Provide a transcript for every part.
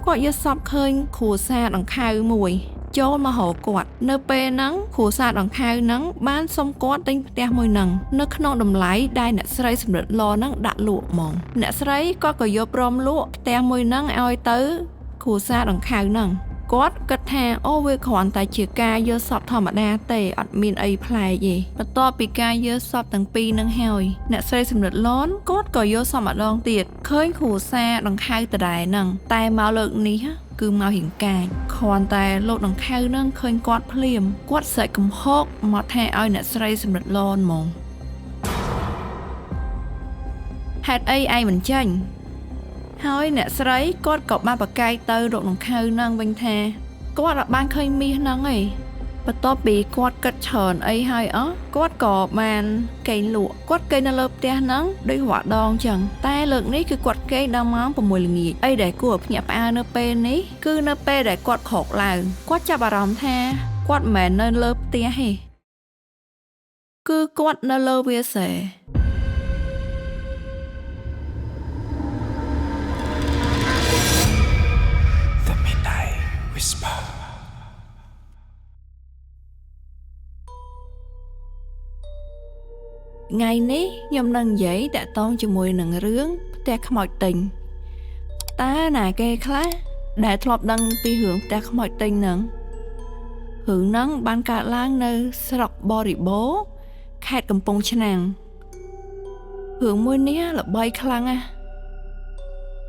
គាត់យកសពឃើញគ្រួសារដង្ខៅមួយចូលមកហៅគាត់នៅពេលហ្នឹងគ្រួសារដង្ខៅហ្នឹងបានសុំគាត់ទិញផ្ទះមួយហ្នឹងនៅក្នុងតម្លៃដែលអ្នកស្រីសំរិទ្ធឡហ្នឹងដាក់លក់ហ្មងអ្នកស្រីគាត់ក៏យកព្រមលក់ផ្ទះមួយហ្នឹងឲ្យទៅគ្រួសារដង្ខៅហ្នឹងគាត់គិតថាអូវាគ្រាន់តែជាការយកសពធម្មតាទេអត់មានអីប្លែកទេបន្ទាប់ពីការយកសពទាំងពីរនឹងហើយអ្នកស្រីសំរិទ្ធឡនគាត់ក៏យកសពម្ដងទៀតឃើញគ្រួសារដង្ខៅដដែលហ្នឹងតែមកលើកនេះគឺមករៀងកាចគ្រាន់តែលោកដង្ខៅហ្នឹងឃើញគាត់ភ្លាមគាត់ស្រែកកំហកមកថាឲ្យអ្នកស្រីសំរិទ្ធឡនហ្មងហេតុអីឯងមិនចាញ់ហើយអ្នកស្រីគាត់ក៏បានប្រកែកទៅរកដង្ខៅហ្នឹងវិញថាគាត់អត់បានឃើញមាសហ្នឹងទេបន្ទាប់ពីគាត់គិតច្រើនអីហើយគាត់ក៏បានកេងលក់គាត់កេងនៅលើផ្ទះហ្នឹងដូចរាល់ដងចឹងតែលើកនេះគឺគាត់កេងដល់ម៉ោង6ល្ងាចអីដែលគួរភ្ញាក់ផ្អើលនៅពេលនេះគឺនៅពេលដែលគាត់ក្រោកឡើងគាត់ចាប់អារម្មណ៍ថាគាត់មិនមែននៅលើផ្ទះទេគឺគាត់នៅលើវាលស្រែថ្ងៃនេះខ្ញុំនឹងនិយាយតាក់ទងជាមួយនឹងរឿងផ្ទះខ្មោចទិញតើណាគេខ្លះដែលធ្លាប់ដឹងពីរឿងផ្ទះខ្មោចទិញហ្នឹងរឿងហ្នឹងបានកើតឡើងនៅស្រុកបរិបូរខេត្តកំពង់ឆ្នាំងរឿងមួយនេះល្បីខ្លាំងណាស់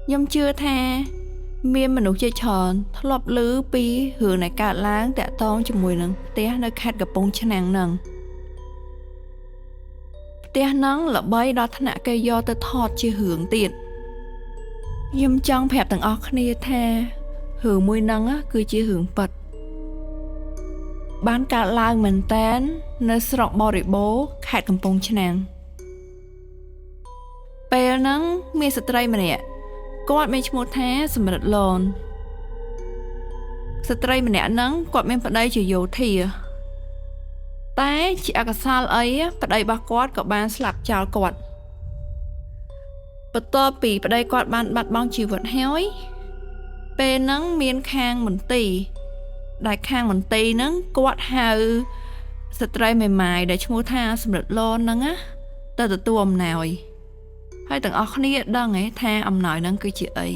ខ្ញុំជឿថាមានមនុស្សជាច្រើនធ្លាប់ឮពីរឿងដែលកើតឡើងតាក់ទងជាមួយនឹងផ្ទះនៅខេត្តកំពង់ឆ្នាំងហ្នឹងផ្ទះហ្នឹងល្បីដល់ថ្នាក់គេយកទៅថតជារឿងទៀតខ្ញុំចង់ប្រាប់ទាំងអស់គ្នាថារឿងមួយហ្នឹងគឺជារឿងពិតបានកើតឡើងមែនតែននៅស្រុកបរិបូរខេត្តកំពង់ឆ្នាំងពេលហ្នឹងមានស្ត្រីម្នាក់គាត់មានឈ្មោះថាសំរិទ្ធឡនស្ត្រីម្នាក់ហ្នឹងគាត់មានប្តីជាយោធាតែជាអកុសលអីប្តីរបស់គាត់ក៏បានស្លាប់ចោលគាត់បន្ទាប់ពីប្តីគាត់បានបាត់បង់ជីវិតហើយពេលហ្នឹងមានខាងមន្ទីរដែលខាងមន្ទីរហ្នឹងគាត់ហៅស្ត្រីមេម៉ាយដែលឈ្មោះថាសំរិទ្ធឡនហ្នឹងទៅទទួលអំណោយហើយទាំងអស់គ្នាដឹងថាអំណោយហ្នឹងគឺជាអី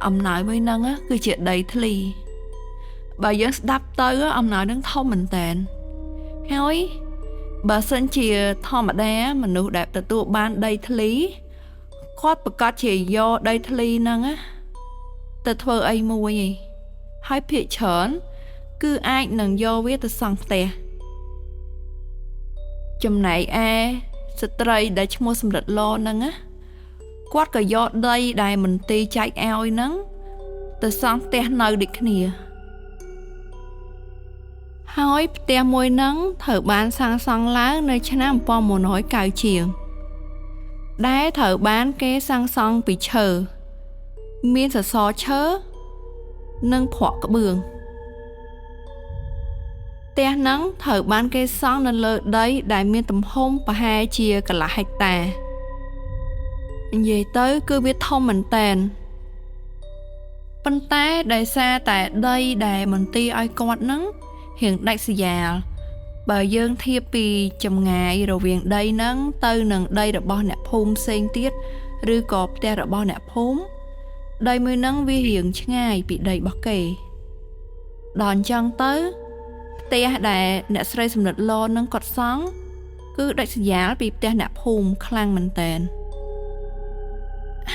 អំណោយមួយហ្នឹងគឺជាដីធ្លីបើយើងស្ដាប់ទៅអំណោយហ្នឹងធំមែនតើហើយបើសិនជាធម្មតាមនុស្សដែលទទួលបានដីធ្លីគាត់ប្រកាសជាយកដីធ្លីហ្នឹងទៅធ្វើអីមួយឯងហើយភាគច្រើនគឺអាចនឹងយកវាទៅសង់ផ្ទះចំណែកឯស្ត្រីដែលឈ្មោះសំរិទ្ធឡហ្នឹងគាត់ក៏យកដីដែលមន្ទីរចែកឲ្យហ្នឹងទៅសង់ផ្ទះនៅដូចគ្នាហើយផ្ទះមួយហ្នឹងត្រូវបានសាងសង់ឡើងនៅឆ្នាំ1990ជាងដែលត្រូវបានគេសាងសង់ពីឈើមានសសរឈើនិងភក់ក្បឿងផ្ទះហ្នឹងត្រូវបានគេសង់នៅលើដីដែលមានទំហំប្រហែលជាកន្លះហិកតានិយាយទៅគឺវាធំមែនតែនប៉ុន្តែដោយសារតែដីដែលមន្ទីរឲ្យគាត់ហ្នឹងរៀងដាច់ស្រយាលបើយើងធៀបពីចម្ងាយរវាងដីហ្នឹងទៅនឹងដីរបស់អ្នកភូមិផ្សេងទៀតឬក៏ផ្ទះរបស់អ្នកភូមិដីមួយហ្នឹងវារៀងឆ្ងាយពីដីរបស់គេដល់អញ្ចឹងទៅផ្ទះដែលអ្នកស្រីសំរិទ្ធឡនហ្នឹងគាត់សង់គឺដាច់ស្រយាលពីផ្ទះអ្នកភូមិខ្លាំងមែនតើ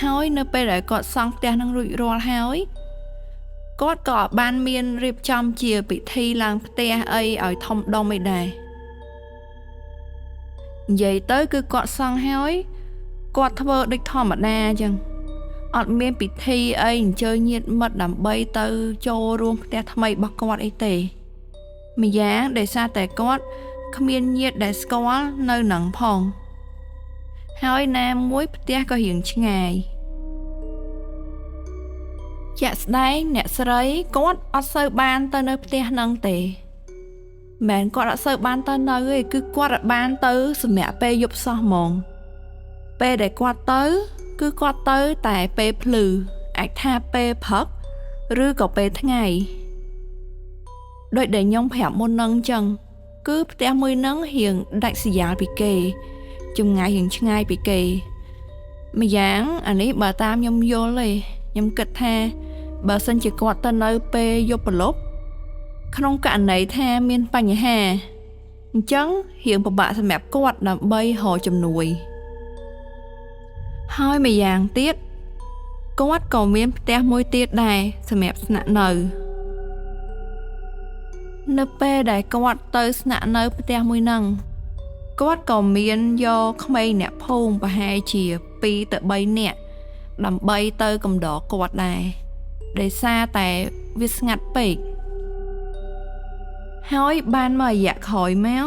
ហើយនៅពេលដែលគាត់សង់ផ្ទះហ្នឹងរួចរាល់ហើយគាត់ក៏បានមានរៀបចំជាពិធីឡើងផ្ទះអីឲ្យធំដុំអីដែរនិយាយទៅគឺគាត់សង់ហើយគាត់ធ្វើដូចធម្មតាអញ្ចឹងអត់មានពិធីអីអញ្ជើញញាតិមិត្តដើម្បីទៅចូលរួមផ្ទះថ្មីរបស់គាត់អីទេម្យ៉ាងដោយសារតែគាត់គ្មានញាតិដែលស្គាល់នៅនឹងផងហើយណាមួយផ្ទះក៏រៀងឆ្ងាយជាក់ស្ដែងអ្នកស្រីគាត់អត់សូវបានទៅនៅផ្ទះហ្នឹងទេមែនគាត់អត់សូវបានទៅនៅទេគឺគាត់អត់បានទៅសម្រាប់ពេលយប់សោះហ្មងពេលដែលគាត់ទៅគឺគាត់ទៅតែពេលភ្លឺ អាចថាពេលព្រឹកឬក៏ពេលថ្ងៃដោយដែលខ្ញុំប្រាប់មុននឹងចឹងគឺផ្ទះមួយនឹងរៀងដាច់ស្រយាលពីគេចម្ងាយរៀងឆ្ងាយពីគេម្យ៉ាងអានេះបើតាមខ្ញុំយល់ទេខ្ញុំគិតថាបើសិនជាគាត់ទៅនៅពេលយប់ព្រលប់ក្នុងករណីថាមានបញ្ហាអញ្ចឹងរៀងពិបាកសម្រាប់គាត់ដើម្បីរកជំនួយហើយម្យ៉ាងទៀតគាត់ក៏មានផ្ទះមួយទៀតដែរសម្រាប់ស្នាក់នៅពេលដែលគាត់ទៅស្នាក់នៅផ្ទះមួយហ្នឹងគាត់ក៏មានយកក្មេងអ្នកភូមិប្រហែលជា2ទៅ3នាក់ដើម្បីទៅកំដរគាត់ដែរដោយសារតែវាស្ងាត់ពេកហើយបានមករយៈក្រោយមក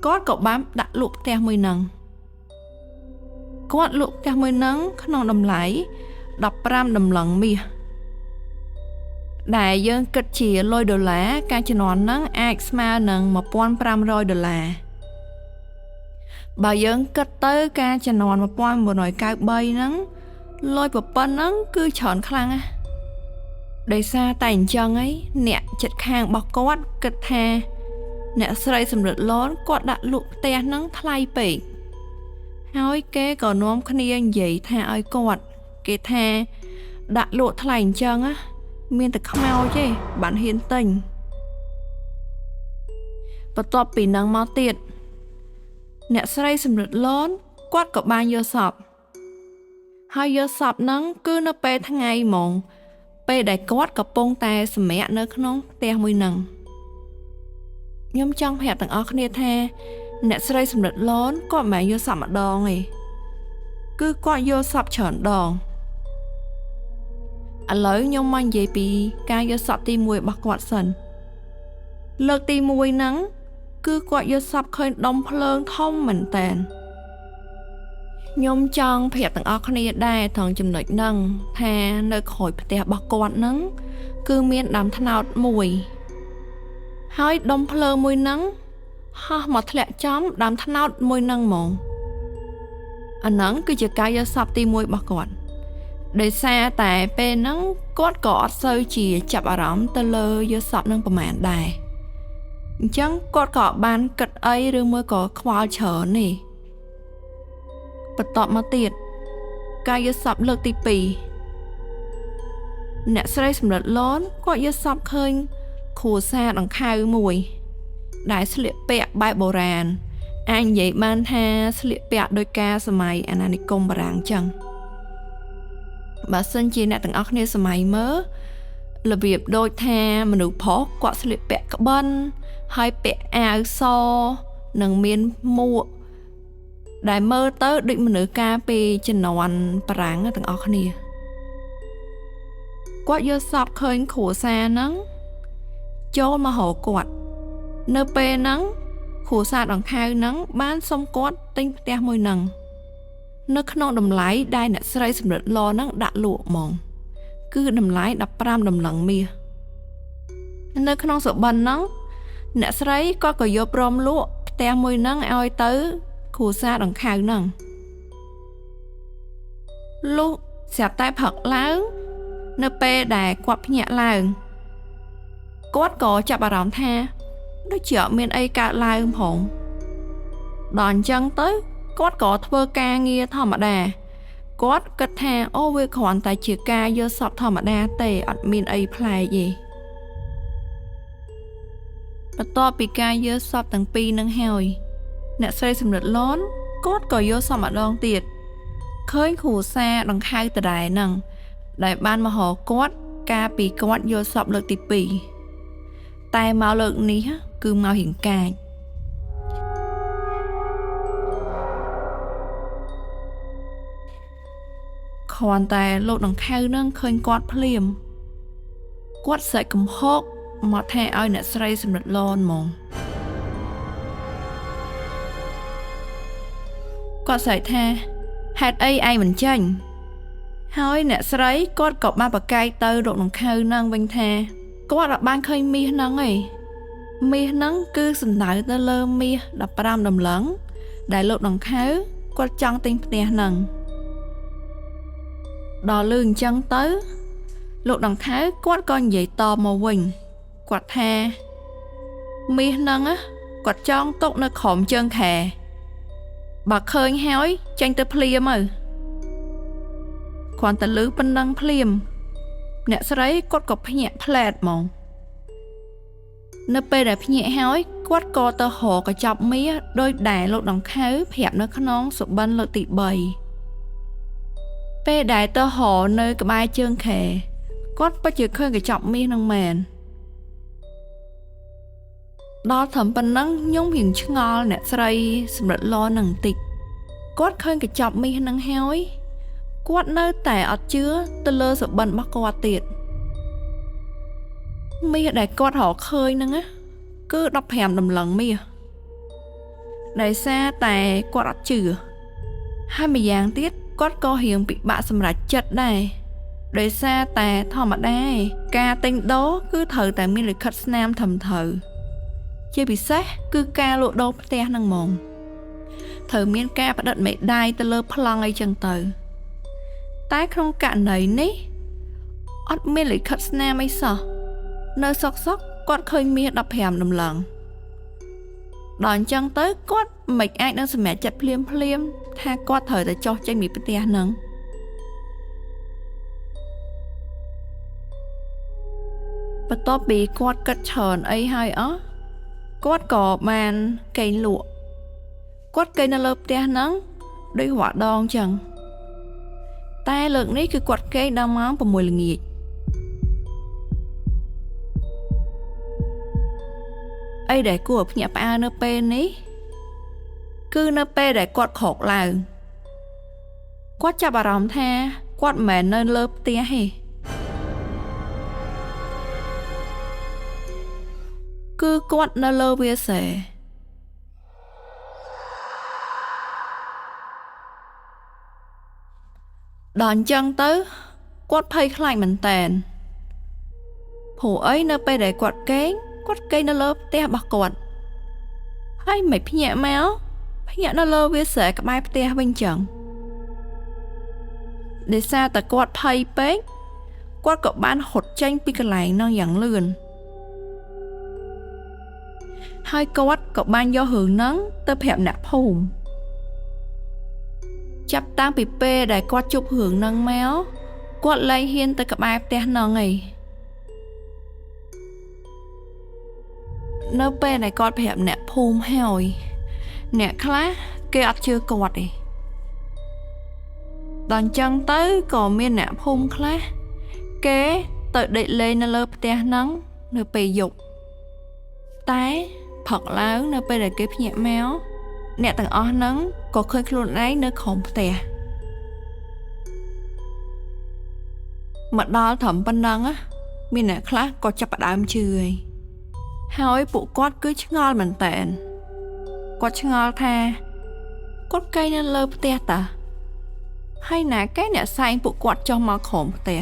គាត់ក៏បានដាក់លក់ផ្ទះមួយហ្នឹងគាត់លក់ផ្ទះមួយហ្នឹងក្នុងតម្លៃ15តម្លឹងមាសដែលយើងគិតជាលុយដុល្លារការជំនាន់ហ្នឹងអាចស្មើនឹង$1,500បើយើងគិតទៅការជំនាន់1993ហ្នឹងលុយប្រប៉ុណ្ណឹងគឺច្រើនខ្លាំងណាស់ដោយសារតែអញ្ចឹងឯងអ្នកចិត្តខាងរបស់គាត់គិតថាអ្នកស្រីសំរិទ្ធឡនគាត់ដាក់លក់ផ្ទះហ្នឹងថ្លៃពេកហើយគេក៏នាំគ្នានិយាយថាឲ្យគាត់គេថាដាក់លក់ថ្លៃអញ្ចឹងណាមានតែខ្មោចទេបានហ៊ានទិញបន្ទាប់ពីហ្នឹងមកទៀតអ្នកស្រីសំរិទ្ធឡនគាត់ក៏បានយកសពហើយយកសពហ្នឹងគឺនៅពេលថ្ងៃហ្មងពេលដែលគាត់កំពុងតែសម្រាកនៅក្នុងផ្ទះមួយហ្នឹងខ្ញុំចង់ប្រាប់ទាំងអស់គ្នាថាអ្នកស្រីសំរិទ្ធឡនគាត់មិនមែនយកសពម្ដងទេគឺគាត់យកសពច្រើនដងឥឡូវខ្ញុំមកនិយាយពីការយកសពទី1របស់គាត់សិនលើកទី1ហ្នឹងគឺគាត់យកសពឃើញដុំភ្លើងធំមែនតើខ្ញុំចង់ប្រាប់ទាំងអស់គ្នាដែរត្រង់ចំណុចហ្នឹងថានៅក្រោយផ្ទះរបស់គាត់ហ្នឹងគឺមានដើមត្នោតមួយហើយដុំភ្លើងមួយហ្នឹងហោះមកធ្លាក់ចំដើមត្នោតមួយហ្នឹងហ្មងអាហ្នឹងគឺជាការយកសពទី1របស់គាត់ដោយសារតែពេលហ្នឹងគាត់ក៏អត់សូវជាចាប់អារម្មណ៍ទៅលើយកសពហ្នឹងប្រហែលដែរអញ្ចឹងគាត់ក៏បានគិតអីឬមួយក៏ខ្វល់ច្រើនទេបន្ទាប់មកទៀតការយកសពលើកទី2អ្នកស្រីសំរិទ្ធឡនគាត់យកសពឃើញគ្រួសារដង្ខៅមួយដែលស្លៀកពាក់បែបបុរាណអាចនិយាយបានថាស្លៀកពាក់ដោយការសម័យអាណានិគមបារាំងចឹងបើសិនជាអ្នកទាំងអស់គ្នាសម័យមើលរបៀបដូចថាមនុស្សប្រុសគាត់ស្លៀកពាក់ក្បិនហើយពាក់អាវសនិងមានមួកដែលមើលទៅដូចមនុស្សកាលពីជំនាន់បារាំងទាំងអស់គ្នាគាត់យកសពឃើញគ្រួសារហ្នឹងចូលមករកគាត់នៅពេលហ្នឹងគ្រួសារដង្ខៅហ្នឹងបានសុំគាត់ទិញផ្ទះមួយហ្នឹងនៅក្នុងតម្លៃដែលអ្នកស្រីសំរិទ្ធឡហ្នឹងដាក់លក់ហ្មងគឺតម្លៃ15តម្លឹងមាសនៅក្នុងសុបិនហ្នឹងអ្នកស្រីគាត់ក៏យកព្រមលក់ផ្ទះមួយហ្នឹងឲ្យទៅគ្រួសារដង្ខៅហ្នឹងលុះស្រាប់តែផឹកឡើងនៅពេលដែលគាត់ភ្ញាក់ឡើងគាត់ក៏ចាប់អារម្មណ៍ថាដូចជាអត់មានអីកើតឡើងផងដល់អញ្ចឹងទៅគាត់ក៏ធ្វើការងារធម្មតាគាត់គិតថាអូវាគ្រាន់តែជាការយកសពធម្មតាទេអត់មានអីប្លែកទេបន្ទាប់ពីការយកសពទាំងពីរនឹងហើយអ្នកស្រីសំរិទ្ធឡនគាត់ក៏យកសពម្ដងទៀតឃើញគ្រួសារដង្ខៅដដែលហ្នឹងដែលបានមករកគាត់កាលពីគាត់យកសពលើកទី2តែមកលើកនេះគឺមករៀងកាចគ្រាន់តែលោកដង្ខៅហ្នឹងឃើញគាត់ភ្លាមគាត់ស្រែកកំហុកមកថាឲ្យអ្នកស្រីសំរិទ្ធឡនហ្មងគាត់ស្រែកថាហេតុអីឯងមិនចេញហើយអ្នកស្រីគាត់ក៏បានប្រកែកទៅលោកដង្ខៅហ្នឹងវិញថាគាត់អត់បានឃើញមាសហ្នឹងទេមាសហ្នឹងគឺសំដៅទៅលើមាស15តម្លឹងដែលលោកដង្ខៅគាត់ចង់ទិញផ្ទះហ្នឹងដល់លឺអញ្ចឹងទៅ លោកដង្ខៅគាត់ក៏និយាយតមកវិញគាត់ថាមាសហ្នឹងគាត់ចង់ទុកនៅក្រោមជើងខែបើឃើញហើយចេញទៅភ្លាមទៅគ្រាន់តែលឺប៉ុណ្ណឹងភ្លាមអ្នកស្រីគាត់ក៏ភ្ញាក់ផ្លែតហ្មងនៅពេលដែលភ្ញាក់ហើយគាត់ក៏ទៅរកកញ្ចប់មាសដោយដែលលោកដង្ខៅប្រាប់នៅក្នុងសុបិនលើកទី3ពេលដែលទៅរកនៅក្បែរជើងខែគាត់ពិតជាឃើញកញ្ចប់មាសនឹងមែនដល់ត្រឹមប៉ុណ្ណឹងខ្ញុំរៀងឆ្ងល់អ្នកស្រីសម្រិតឡនឹងបន្តិចគាត់ឃើញកញ្ចប់មាសនឹងហើយគាត់នៅតែអត់ជឿទៅលើសុបិនរបស់គាត់ទៀតមាសដែលគាត់រកឃើញហ្នឹងគឺ15តម្លឹងមាសដោយសារតែគាត់អត់ជឿហើយម្យ៉ាងទៀតគាត់ក៏រៀងពិបាកសម្រេចចិត្តដែរដោយសារតែធម្មតាការទិញដូរគឺត្រូវតែមានលិខិតស្នាមត្រឹមត្រូវជាពិសេសគឺការលក់ដូរផ្ទះហ្នឹងហ្មងត្រូវមានការផ្តិតមេដាយទៅលើប្លង់អីចឹងទៅតែក្នុងករណីនេះអត់មានលិខិតស្នាមអីសោះនៅសុកគាត់ឃើញមាស15តម្លឹងដល់អញ្ចឹងទៅគាត់មិនអាចនឹងសម្រេចចិត្តភ្លាមថាគាត់ត្រូវតែចុះចេញពីផ្ទះហ្នឹងបន្ទាប់ពីគាត់គិតច្រើនអីហើយគាត់ក៏បានកេងលក់គាត់កេងនៅលើផ្ទះហ្នឹងដូចរាល់ដងចឹងតែលើកនេះគឺគាត់កេងដល់ម៉ោង6ល្ងាចអីដែលគួរភ្ញាក់ផ្អើលនៅពេលនេះគឺនៅពេលដែលគាត់ក្រោកឡើងគាត់ចាប់អារម្មណ៍ថាគាត់មិនមែននៅលើផ្ទះទេគឺគាត់នៅលើវាសែដល់អញ្ចឹងទៅគាត់ភ័យខ្លាចមែនតែនព្រោះអីនៅពេលដែលគាត់កេងនៅលើផ្ទះរបស់គាត់ហើយមិនភ្ញាក់មកភ្ញាក់នៅលើវាសែក្បែរផ្ទះវិញចឹងដោយសារតែគាត់ភ័យពេកគាត់ក៏បានហត់ចេញពីកន្លែងនោះយ៉ាងលឿនហើយគាត់ក៏បានយករឿងហ្នឹងទៅប្រាប់អ្នកភូមិចាប់តាំងពីពេលដែលគាត់ជប់រឿងហ្នឹងមកគាត់លែងហ៊ានទៅក្បែរផ្ទះហ្នឹងឯងនៅពេលដែលគាត់ប្រាប់អ្នកភូមិហើយអ្នកខ្លះគេអត់ជឿគាត់ទេដល់អញ្ចឹងទៅក៏មានអ្នកភូមិខ្លះគេទៅដេកលេងនៅលើផ្ទះហ្នឹងនៅពេលយប់តែផឹកឡើងនៅពេលដែលគេភ្ញាក់មកអ្នកទាំងអស់ហ្នឹងក៏ឃើញខ្លួនឯងនៅក្រោមផ្ទះមកដល់ត្រឹមប៉ុណ្ណឹងមានអ្នកខ្លះក៏ចាប់ផ្ដើមជឿហើយពួកគាត់គឺឆ្ងល់មែនតើគាត់ឆ្ងល់ថាគាត់កេងនៅលើផ្ទះតាហើយណាគេអ្នកសែងពួកគាត់ចុះមកក្រោមផ្ទះ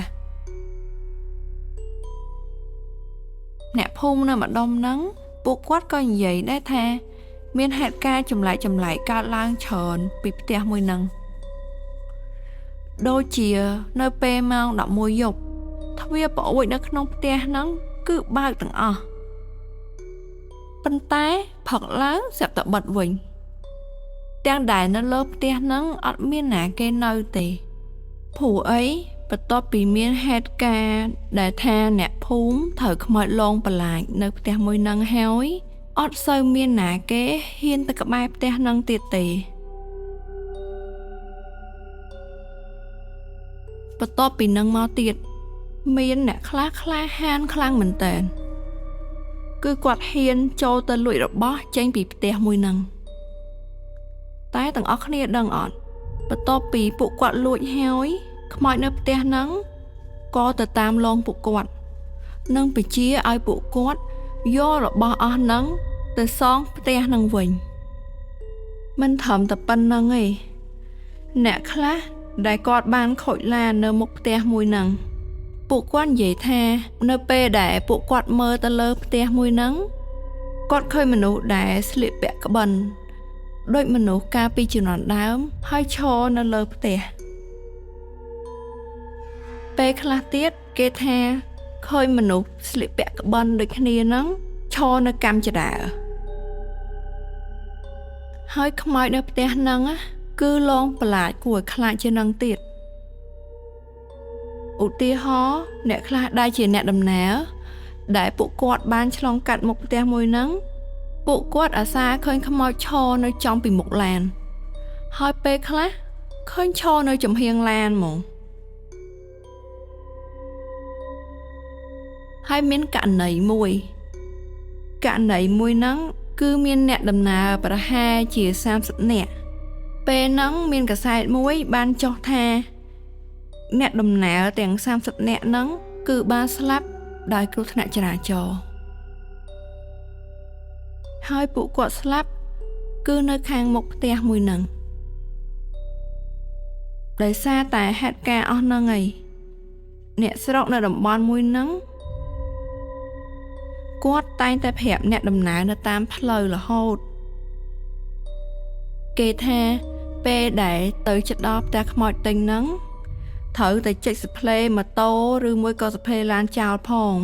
អ្នកភូមិនៅម្ដុំហ្នឹងពួកគាត់ក៏និយាយដែរថាមានហេតុការណ៍ចម្លែកកើតឡើងច្រើនពីផ្ទះមួយហ្នឹងដូចជានៅពេលម៉ោង11យប់ទ្វារប្រួយនៅក្នុងផ្ទះហ្នឹងគឺបើកទាំងអស់ប៉ុន្តែផឹកឡើងស្រាប់តែបិទវិញទាំងដែលនៅលើផ្ទះហ្នឹងអត់មានណាគេនៅទេព្រោះអីបន្ទាប់ពីមានហេតុការណ៍ដែលថាអ្នកភូមិត្រូវខ្មោចលងបន្លាចនៅផ្ទះមួយហ្នឹងហើយអត់សូវមានណាគេហ៊ានទៅក្បែរផ្ទះហ្នឹងទៀតទេបន្ទាប់ពីហ្នឹងមកទៀតមានអ្នកខ្លះក្លាហានខ្លាំងមែនតើគឺគាត់ហ៊ានចូលទៅលួចរបស់ចេញពីផ្ទះមួយហ្នឹងតែទាំងអស់គ្នាដឹងអត់បន្ទាប់ពីពួកគាត់លួចហើយខ្មោចនៅផ្ទះហ្នឹងក៏ទៅតាមលងពួកគាត់និងបញ្ជាឲ្យពួកគាត់យករបស់អស់ហ្នឹងទៅសងផ្ទះហ្នឹងវិញមិនត្រឹមតែប៉ុណ្្នឹងទេអ្នកខ្លះដែលគាត់បានខូចឡាននៅមុខផ្ទះមួយហ្នឹងពួកគាត់និយាយថានៅពេលដែលពួកគាត់មើលទៅលើផ្ទះមួយហ្នឹងគាត់ឃើញមនុស្សដែលស្លៀកពាក់ក្បិនដូចមនុស្សកាលពីជំនាន់ដើមហើយឈរនៅលើផ្ទះពេលខ្លះទៀតគេ គេថាឃើញមនុស្សស្លៀកពាក់ក្បិនដូចគ្នាហ្នឹងឈរនៅកម្មចដាហើយខ្មោចនៅផ្ទះហ្នឹងគឺលងប្រឡាចគួរឲ្យខ្លាចជាងនឹងទៀតឧទាហរណ៍អ្នកខ្លះដែលជាអ្នកដំណើរដែលពួកគាត់បានឆ្លងកាត់មុខផ្ទះមួយហ្នឹងពួកគាត់អាសាឃើញខ្មោចឈរនៅចំពីមុខឡានហើយពេលខ្លះឃើញឈរនៅចំហៀងឡានហ្មងហើយមានករណីមួយហ្នឹងគឺមានអ្នកដំណើរប្រហែលជា30នាក់ពេលហ្នឹងមានកសែតមួយបានចុះថាអ្នកដំណើរទាំង30នាក់ហ្នឹងគឺបានស្លាប់ដោយគ្រោះថ្នាក់ចរាចរណ៍ហើយពួកគាត់ស្លាប់គឺនៅខាងមុខផ្ទះមួយហ្នឹងដោយសារតែហេតុការណ៍អស់ហ្នឹងឯងអ្នកស្រុកនៅតំបន់មួយហ្នឹងគាត់តែងតែប្រាប់អ្នកដំណើរនៅតាមផ្លូវរហូតគេថាពេលដែលទៅជិតដល់ផ្ទះខ្មោចទិញហ្នឹងត្រូវតែចុចសផ្លេម៉ូតូឬមួយក៏សផ្លេឡានចោលផង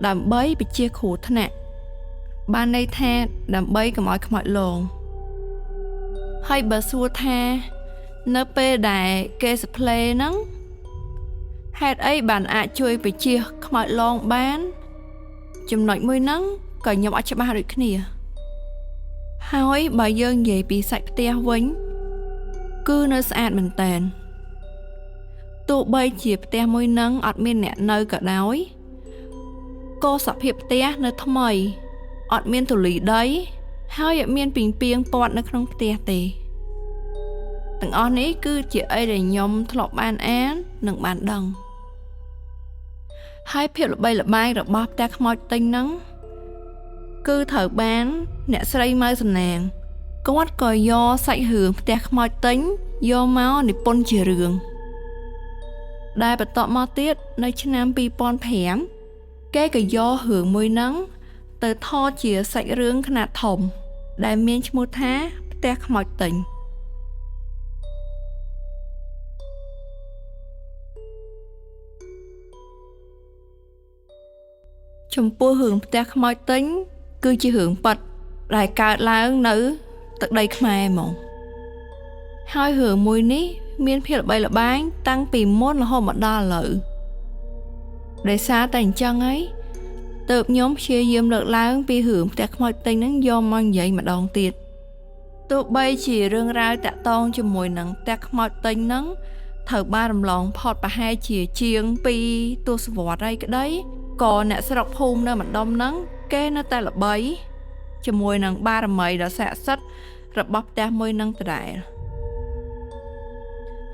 ដើម្បីបញ្ជាគ្រោះថ្នាក់បានន័យថាដើម្បីកុំឲ្យខ្មោចលងហើយបើសួរថានៅពេលដែលគេសផ្លេហ្នឹងហេតុអីបានអាចជួយបញ្ជាខ្មោចលងបានចំណុចមួយហ្នឹងក៏ខ្ញុំអត់ច្បាស់ដូចគ្នាហើយបើយើងនិយាយពីសាច់ផ្ទះវិញគឺនៅស្អាតមែនតើទោះបីជាផ្ទះមួយហ្នឹងអត់មានអ្នកនៅក៏ដោយក៏សភាពផ្ទះនៅថ្មីអត់មានធូលីដីហើយអត់មានពីងពីងព័ទ្ធនៅក្នុងផ្ទះទេទាំងអស់នេះគឺជាអីដែលខ្ញុំធ្លាប់បានអាននិងបានដឹងហើយភាពល្បីល្បាញរបស់ផ្ទះខ្មោចទិញហ្នឹងគឺត្រូវបានអ្នកស្រីម៉ៅសំណាងគាត់ក៏យកសាច់រឿងផ្ទះខ្មោចទិញយកមកនិពន្ធជារឿងដែលបន្ទាប់មកទៀតនៅឆ្នាំ2005គេក៏យករឿងមួយហ្នឹងទៅថតជាសាច់រឿងខ្នាតធំដែលមានឈ្មោះថាផ្ទះខ្មោចទិញចំពោះរឿងផ្ទះខ្មោចទិញគឺជារឿងប៉ັດដែលកើតឡើងនៅទឹកដីខ្មែរហ្មងហើយរឿងមួយនេះមានភាពល្បីល្បាញតាំងពីមុនរហូតមកដល់ឥឡូវដោយសារតែអញ្ចឹងហើយទើបខ្ញុំព្យាយាមលើកឡើងពីរឿងផ្ទះខ្មោចទិញហ្នឹងយកមកនិយាយម្ដងទៀតទោះបីជារឿងរ៉ាវតាក់ទងជាមួយនឹងផ្ទះខ្មោចទិញហ្នឹងត្រូវបានរំលងផុតប្រហែលជាង2ទសវត្សរ៍ហើយក្តីក៏អ្នកស្រុកភូមិនៅម្ដុំហ្នឹងគេនៅតែល្បីជាមួយនឹងបារមីដ៏ស័ក្តិសិទ្ធិរបស់ផ្ទះមួយហ្នឹងដដែល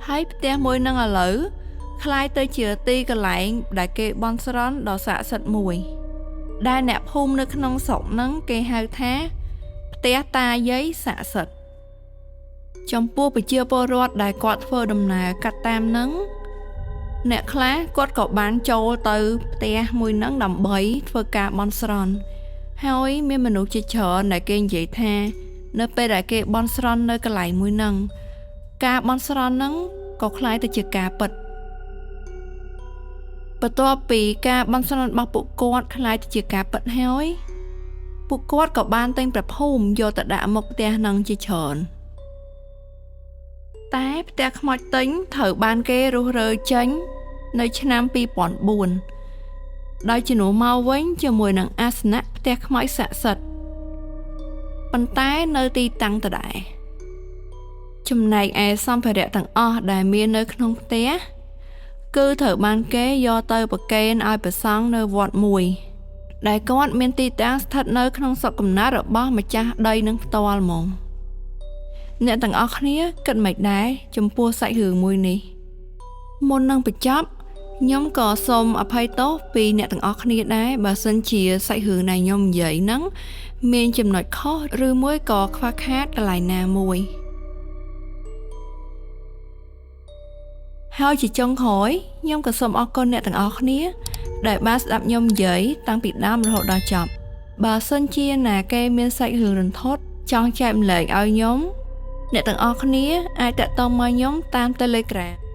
ហើយផ្ទះមួយហ្នឹងឥឡូវคล้ายទៅជាទីកន្លែងដែលគេបន់ស្រន់ដ៏ស័ក្តិសិទ្ធិមួយដែលអ្នកភូមិនៅក្នុងស្រុកហ្នឹងគេហៅថាផ្ទះតាយាយស័ក្តិសិទ្ធិចំពោះប្រជាពលរដ្ឋដែលគាត់ធ្វើដំណើរកាត់តាមហ្នឹងអ្នកខ្លះគាត់ក៏បានចូលទៅផ្ទះមួយហ្នឹងដើម្បីធ្វើការបន់ស្រន់ហើយមានមនុស្សជាច្រើនដែលគេនិយាយថានៅពេលដែលគេបន់ស្រន់នៅកន្លែងមួយហ្នឹងការបន់ស្រន់ហ្នឹងក៏คล้ายទៅជាការពិតបន្ទាប់ពីការបន់ស្រន់របស់ពួកគាត់คล้ายទៅជាការពិតហើយពួកគាត់ក៏បានទិញប្រភូមិយកទៅដាក់មុខផ្ទះហ្នឹងជាច្រើនតែផ្ទះខ្មោចទិញត្រូវបានគេរុះរើចេញនៅឆ្នាំ2004ដោយជំនួសមកវិញជាមួយនឹងអាសនៈផ្ទះខ្មោចស័ក្តិសិទ្ធិប៉ុន្តែនៅទីតាំងដដែលចំណែកឯសម្ភារៈទាំងអស់ដែលមាននៅក្នុងផ្ទះគឺត្រូវបានគេយកទៅប្រគេនឲ្យព្រះសង្ឃនៅវត្តមួយដែលគាត់មានទីតាំងស្ថិតនៅក្នុងស្រុកកំណើតរបស់ម្ចាស់ដីនឹងផ្ទាល់ហ្មងអ្នកទាំងអស់គ្នាគិតមិនដែរចំពោះសាច់រឿងមួយនេះមុននឹងបញ្ចប់ខ្ញុំក៏សូមអភ័យទោសពីអ្នកទាំងអស់គ្នាដែរបើសិនជាសាច់រឿងដែលខ្ញុំនិយាយហ្នឹងមានចំណុចខុសឬមួយក៏ខ្វះខាតកន្លែងណាមួយហើយជាចុងក្រោយខ្ញុំក៏សូមអរគុណអ្នកទាំងអស់គ្នាដែលបានស្ដាប់ខ្ញុំនិយាយតាំងពីដើមរហូតដល់ចប់បើសិនជាណាគេមានសាច់រឿងរន្ធត់ចង់ចែកម្លែកឲ្យខ្ញុំអ្នកទាំងអស់គ្នាអាចតាក់ទងមកខ្ញុំតាម Telegram